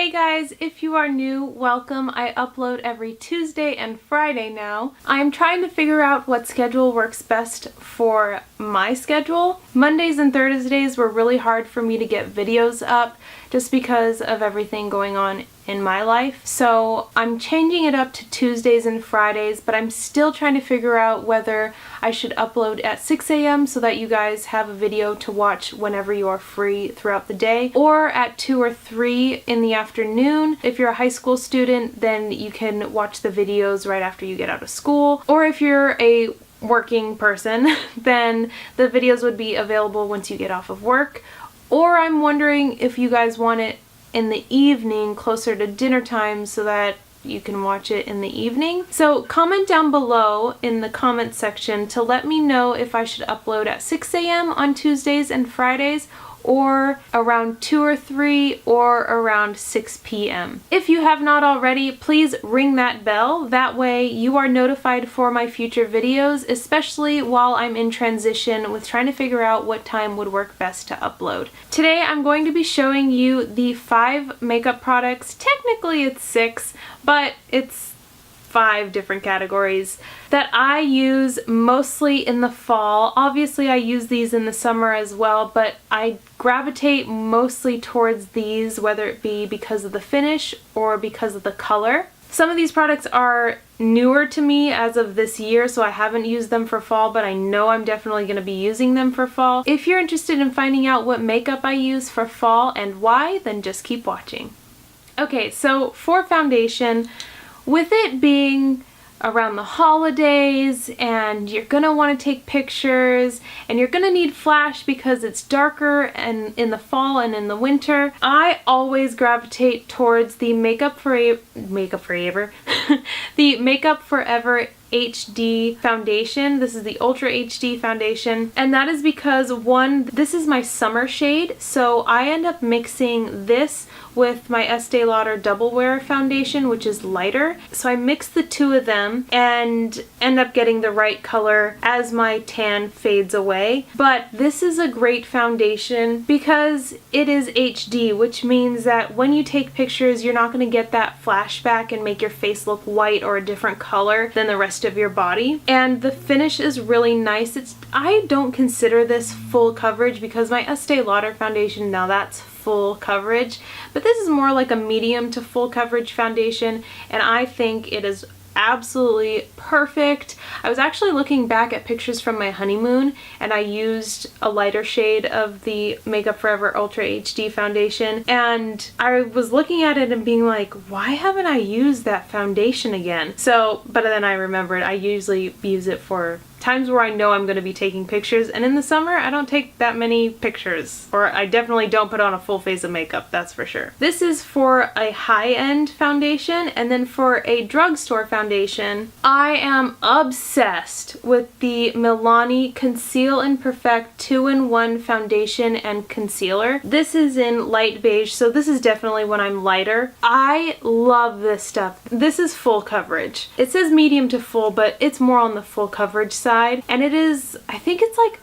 Hey guys, if you are new, welcome. I upload every Tuesday and Friday now. I'm trying to figure out what schedule works best for my schedule. Mondays and Thursdays were really hard for me to get videos up just because of everything going on in my life. So I'm changing it up to Tuesdays and Fridays, but I'm still trying to figure out whether I should upload at 6 a.m. so that you guys have a video to watch whenever you are free throughout the day, or at 2 or 3 in the afternoon. If you're a high school student, then you can watch the videos right after you get out of school, or if you're a working person, then the videos would be available once you get off of work. Or I'm wondering if you guys want it in the evening, closer to dinner time, so that you can watch it in the evening. So comment down below in the comment section to let me know if I should upload at 6 a.m. on Tuesdays and Fridays, or around 2 or 3, or around 6 p.m. If you have not already, please ring that bell. That way you are notified for my future videos, especially while I'm in transition with trying to figure out what time would work best to upload. Today I'm going to be showing you the 5 makeup products. Technically it's 6, but it's 5 different categories that I use mostly in the fall. Obviously I use these in the summer as well, but I gravitate mostly towards these, whether it be because of the finish or because of the color. Some of these products are newer to me as of this year, so I haven't used them for fall, but I know I'm definitely going to be using them for fall. If you're interested in finding out what makeup I use for fall and why, then just keep watching. Okay, so for foundation, with it being around the holidays and you're gonna want to take pictures and you're gonna need flash because it's darker and in the fall and in the winter, I always gravitate towards the Makeup Forever the Makeup Forever HD foundation. This is the Ultra HD foundation, and that is because, one, this is my summer shade, so I end up mixing this with my Estee Lauder Double Wear foundation, which is lighter. So I mix the two of them and end up getting the right color as my tan fades away. But this is a great foundation because it is HD, which means that when you take pictures, you're not going to get that flashback and make your face look white or a different color than the rest of your body. And the finish is really nice. I don't consider this full coverage because my Estee Lauder foundation, now that's full coverage, but this is more like a medium to full coverage foundation, and I think it is absolutely perfect. I was actually looking back at pictures from my honeymoon, and I used a lighter shade of the Makeup Forever Ultra HD foundation, and I was looking at it and being like, why haven't I used that foundation again? So, but then I remembered I usually use it for times where I know I'm going to be taking pictures, and in the summer I don't take that many pictures, or I definitely don't put on a full face of makeup, that's for sure. This is for a high-end foundation, and then for a drugstore foundation, I am obsessed with the Milani Conceal and Perfect 2-in-1 foundation and concealer. This is in light beige, so this is definitely when I'm lighter. I love this stuff. This is full coverage. It says medium to full, but it's more on the full coverage side. And it is, I think it's like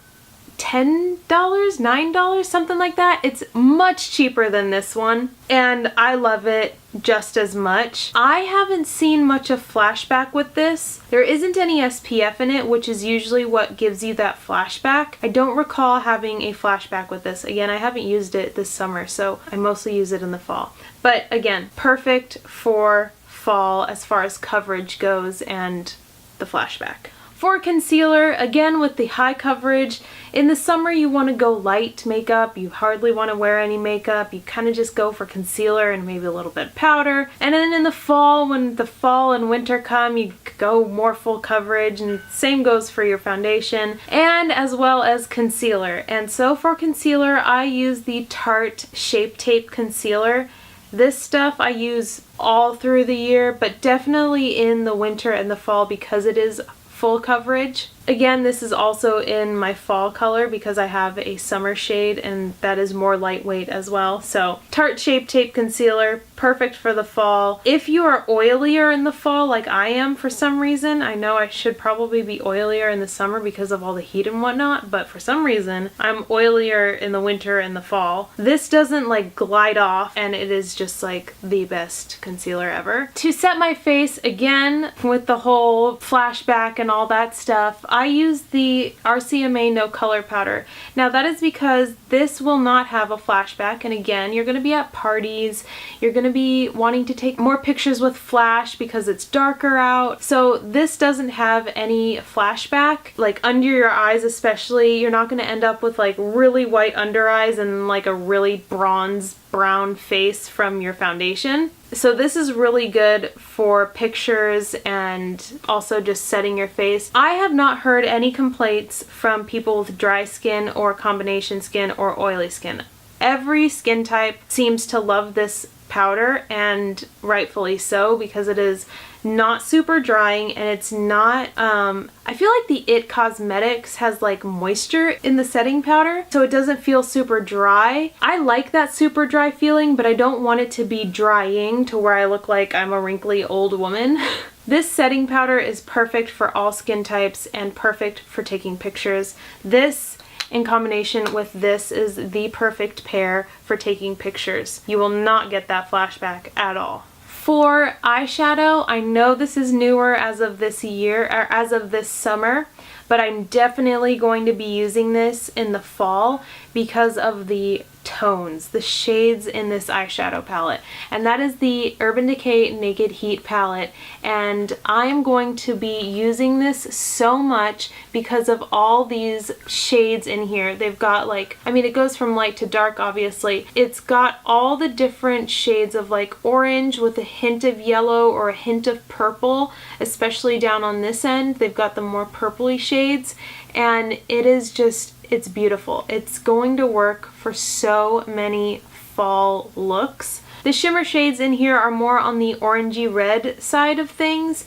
$10, $9, something like that. It's much cheaper than this one, and I love it just as much. I haven't seen much of flashback with this. There isn't any SPF in it, which is usually what gives you that flashback. I don't recall having a flashback with this. Again, I haven't used it this summer, so I mostly use it in the fall. But again, perfect for fall as far as coverage goes and the flashback. For concealer, again with the high coverage, in the summer you want to go light makeup, you hardly want to wear any makeup, you kind of just go for concealer and maybe a little bit of powder. And then in the fall, when the fall and winter come, you go more full coverage, and same goes for your foundation, and as well as concealer. And so for concealer, I use the Tarte Shape Tape Concealer. This stuff I use all through the year, but definitely in the winter and the fall because it is full coverage. Again, this is also in my fall color because I have a summer shade and that is more lightweight as well. So Tarte Shape Tape Concealer, perfect for the fall. If you are oilier in the fall like I am for some reason, I know I should probably be oilier in the summer because of all the heat and whatnot, but for some reason I'm oilier in the winter and the fall. This doesn't like glide off and it is just like the best concealer ever. To set my face, again, with the whole flashback and all that stuff, I use the RCMA No Color Powder. Now that is because this will not have a flashback, and again, you're going to be at parties, you're going to be wanting to take more pictures with flash because it's darker out. So this doesn't have any flashback, like under your eyes especially. You're not going to end up with like really white under eyes and like a really bronze brown face from your foundation. So this is really good for pictures and also just setting your face. I have not heard any complaints from people with dry skin or combination skin or oily skin. Every skin type seems to love this powder, and rightfully so, because it is not super drying and it's not, I feel like the IT Cosmetics has like moisture in the setting powder, so it doesn't feel super dry. I like that super dry feeling, but I don't want it to be drying to where I look like I'm a wrinkly old woman. This setting powder is perfect for all skin types and perfect for taking pictures. This in combination with this is the perfect pair for taking pictures. You will not get that flashback at all. For eyeshadow, I know this is newer as of this year, or as of this summer, but I'm definitely going to be using this in the fall because of the tones, the shades in this eyeshadow palette, and that is the Urban Decay Naked Heat palette, and I am going to be using this so much because of all these shades in here. They've got like, I mean, it goes from light to dark, obviously. It's got all the different shades of like orange with a hint of yellow or a hint of purple, especially down on this end. They've got the more purpley shades, and it is just, it's beautiful. It's going to work for so many fall looks. The shimmer shades in here are more on the orangey red side of things,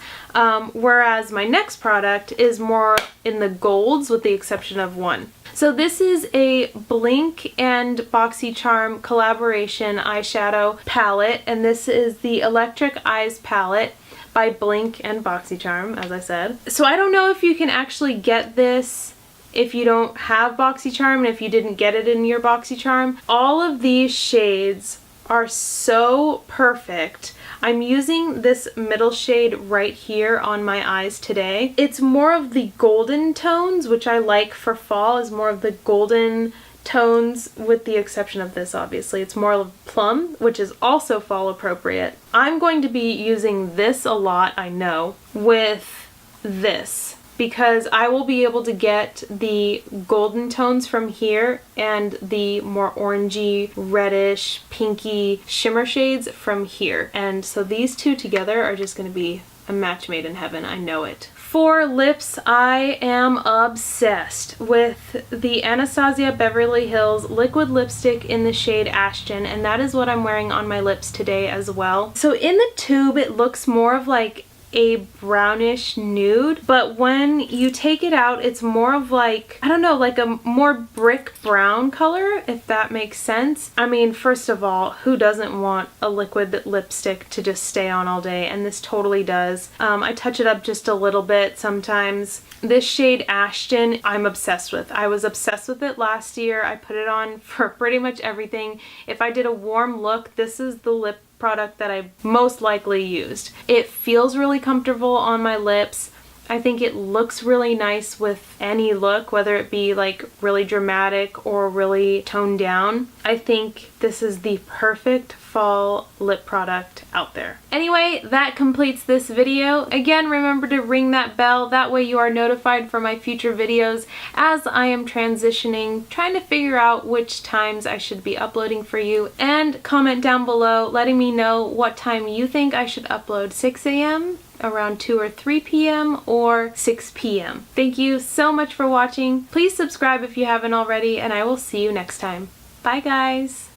whereas my next product is more in the golds with the exception of one. So this is a Blink and BoxyCharm collaboration eyeshadow palette, and this is the Electric Eyes palette by Blink and BoxyCharm, as I said. So I don't know if you can actually get this if you don't have BoxyCharm and if you didn't get it in your BoxyCharm. All of these shades are so perfect. I'm using this middle shade right here on my eyes today. It's more of the golden tones, which I like for fall, is more of the golden tones, with the exception of this, obviously. It's more of plum, which is also fall appropriate. I'm going to be using this a lot, I know, with this, because I will be able to get the golden tones from here and the more orangey, reddish, pinky shimmer shades from here. And so these two together are just going to be a match made in heaven, I know it. For lips, I am obsessed with the Anastasia Beverly Hills liquid lipstick in the shade Ashton, and that is what I'm wearing on my lips today as well. So in the tube it looks more of like a brownish nude, but when you take it out it's more of like, I don't know, like a more brick brown color, if that makes sense. I mean, first of all, who doesn't want a liquid lipstick to just stay on all day? And this totally does. I touch it up just a little bit sometimes. This shade Ashton, I'm obsessed with. I was obsessed with it last year. I put it on for pretty much everything. If I did a warm look, this is the lip product that I most likely used. It feels really comfortable on my lips. I think it looks really nice with any look, whether it be like really dramatic or really toned down. I think this is the perfect fall lip product out there. Anyway, that completes this video. Again, remember to ring that bell. That way you are notified for my future videos as I am transitioning, trying to figure out which times I should be uploading for you. And comment down below letting me know what time you think I should upload, 6 a.m., around 2 or 3 p.m. or 6 p.m. Thank you so much for watching. Please subscribe if you haven't already, and I will see you next time. Bye guys!